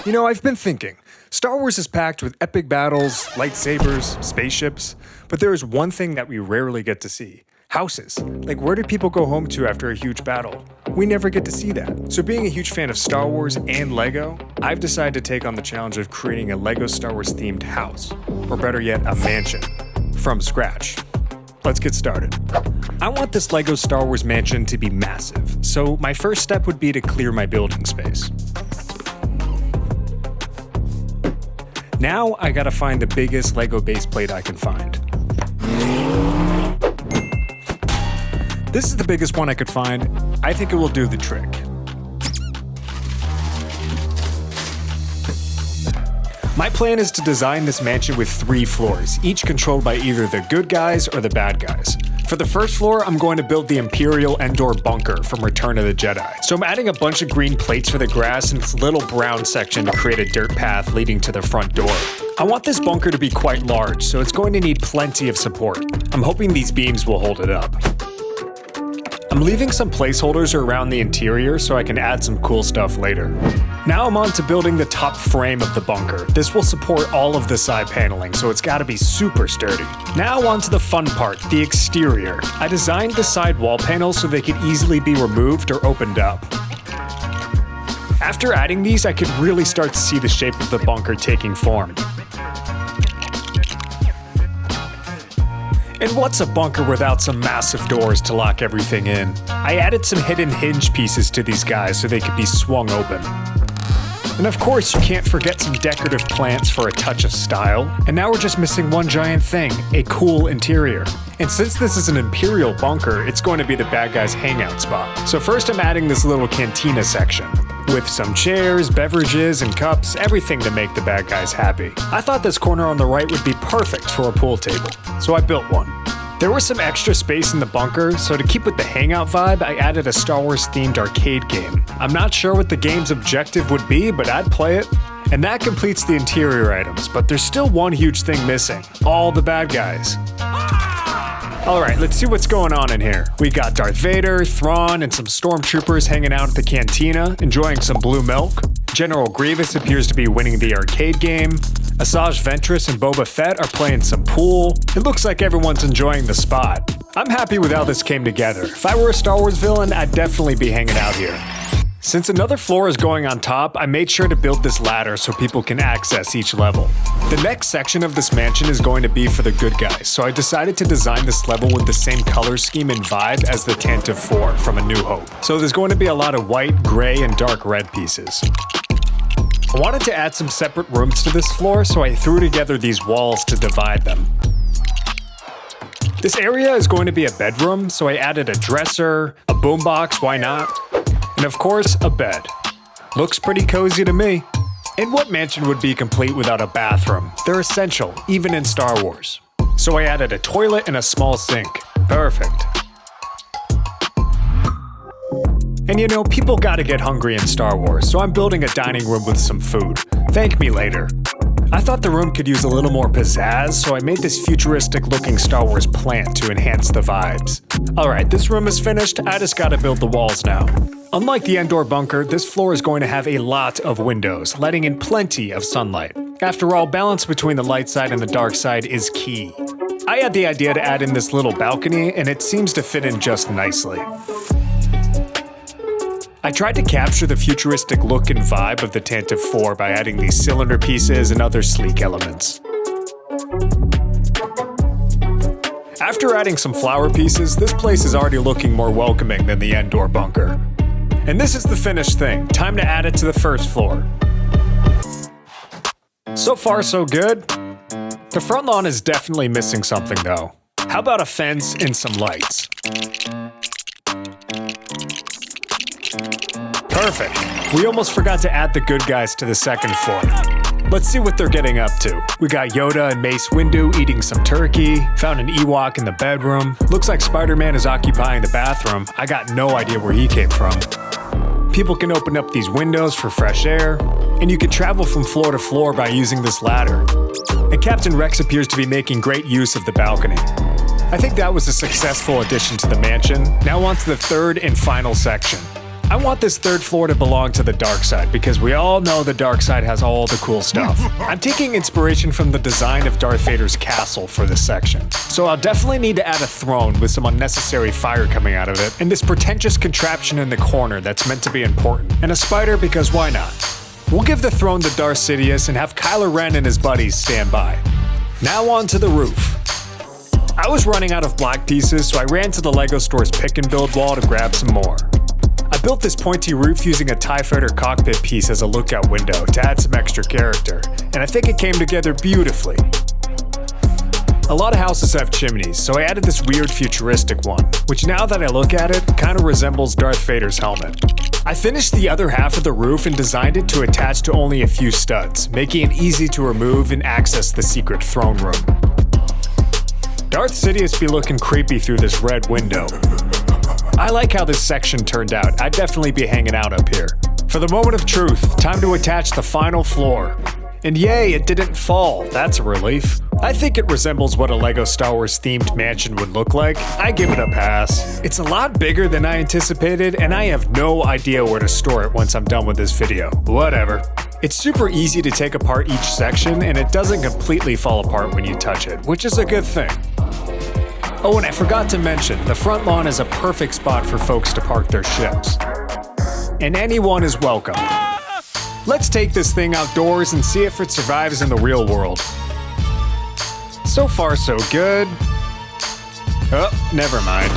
You know, I've been thinking, Star Wars is packed with epic battles, lightsabers, spaceships, but there is one thing that we rarely get to see. Houses. Like, where do people go home to after a huge battle? We never get to see that. So being a huge fan of Star Wars and LEGO, I've decided to take on the challenge of creating a LEGO Star Wars themed house, or better yet, a mansion, from scratch. Let's get started. I want this LEGO Star Wars mansion to be massive, so my first step would be to clear my building space. Now I gotta find the biggest LEGO base plate I can find. This is the biggest one I could find. I think it will do the trick. My plan is to design this mansion with 3 floors, each controlled by either the good guys or the bad guys. For the first floor, I'm going to build the Imperial Endor bunker from Return of the Jedi. So I'm adding a bunch of green plates for the grass and this little brown section to create a dirt path leading to the front door. I want this bunker to be quite large, so it's going to need plenty of support. I'm hoping these beams will hold it up. I'm leaving some placeholders around the interior so I can add some cool stuff later. Now I'm on to building the top frame of the bunker. This will support all of the side paneling, so it's gotta be super sturdy. Now on to the fun part, the exterior. I designed the side wall panels so they could easily be removed or opened up. After adding these, I could really start to see the shape of the bunker taking form. And what's a bunker without some massive doors to lock everything in? I added some hidden hinge pieces to these guys so they could be swung open. And of course, you can't forget some decorative plants for a touch of style. And now we're just missing one giant thing, a cool interior. And since this is an Imperial bunker, it's going to be the bad guys' hangout spot. So first I'm adding this little cantina section, with some chairs, beverages, and cups, everything to make the bad guys happy. I thought this corner on the right would be perfect for a pool table, so I built one. There was some extra space in the bunker, so to keep with the hangout vibe, I added a Star Wars themed arcade game. I'm not sure what the game's objective would be, but I'd play it. And that completes the interior items, but there's still one huge thing missing: all the bad guys. Alright, let's see what's going on in here. We got Darth Vader, Thrawn, and some stormtroopers hanging out at the cantina, enjoying some blue milk. General Grievous appears to be winning the arcade game. Asajj Ventress and Boba Fett are playing some pool. It looks like everyone's enjoying the spot. I'm happy with how this came together. If I were a Star Wars villain, I'd definitely be hanging out here. Since another floor is going on top, I made sure to build this ladder so people can access each level. The next section of this mansion is going to be for the good guys, so I decided to design this level with the same color scheme and vibe as the Tantive 4 from A New Hope. So there's going to be a lot of white, gray, and dark red pieces. I wanted to add some separate rooms to this floor, so I threw together these walls to divide them. This area is going to be a bedroom, so I added a dresser, a boombox, why not? And of course, a bed. Looks pretty cozy to me. And what mansion would be complete without a bathroom? They're essential, even in Star Wars. So I added a toilet and a small sink. Perfect. And you know, people gotta get hungry in Star Wars, so I'm building a dining room with some food. Thank me later. I thought the room could use a little more pizzazz, so I made this futuristic-looking Star Wars plant to enhance the vibes. Alright, this room is finished, I just gotta build the walls now. Unlike the Endor bunker, this floor is going to have a lot of windows, letting in plenty of sunlight. After all, balance between the light side and the dark side is key. I had the idea to add in this little balcony, and it seems to fit in just nicely. I tried to capture the futuristic look and vibe of the Tantive 4 by adding these cylinder pieces and other sleek elements. After adding some flower pieces, this place is already looking more welcoming than the Endor bunker. And this is the finished thing. Time to add it to the first floor. So far, so good. The front lawn is definitely missing something though. How about a fence and some lights? Perfect. We almost forgot to add the good guys to the second floor. Let's see what they're getting up to. We got Yoda and Mace Windu eating some turkey, found an Ewok in the bedroom. Looks like Spider-Man is occupying the bathroom. I got no idea where he came from. People can open up these windows for fresh air, and you can travel from floor to floor by using this ladder. And Captain Rex appears to be making great use of the balcony. I think that was a successful addition to the mansion. Now on to the third and final section. I want this third floor to belong to the dark side because we all know the dark side has all the cool stuff. I'm taking inspiration from the design of Darth Vader's castle for this section. So I'll definitely need to add a throne with some unnecessary fire coming out of it, and this pretentious contraption in the corner that's meant to be important, and a spider because why not? We'll give the throne to Darth Sidious and have Kylo Ren and his buddies stand by. Now on to the roof. I was running out of block pieces, so I ran to the LEGO store's pick and build wall to grab some more. I built this pointy roof using a TIE Fighter cockpit piece as a lookout window to add some extra character, and I think it came together beautifully. A lot of houses have chimneys, so I added this weird futuristic one, which now that I look at it, kinda resembles Darth Vader's helmet. I finished the other half of the roof and designed it to attach to only a few studs, making it easy to remove and access the secret throne room. Darth Sidious be looking creepy through this red window. I like how this section turned out. I'd definitely be hanging out up here. For the moment of truth, time to attach the final floor. And yay, it didn't fall. That's a relief. I think it resembles what a LEGO Star Wars themed mansion would look like. I give it a pass. It's a lot bigger than I anticipated, and I have no idea where to store it once I'm done with this video. Whatever. It's super easy to take apart each section, and it doesn't completely fall apart when you touch it, which is a good thing. Oh, and I forgot to mention, the front lawn is a perfect spot for folks to park their ships. And anyone is welcome. Let's take this thing outdoors and see if it survives in the real world. So far, so good. Oh, never mind.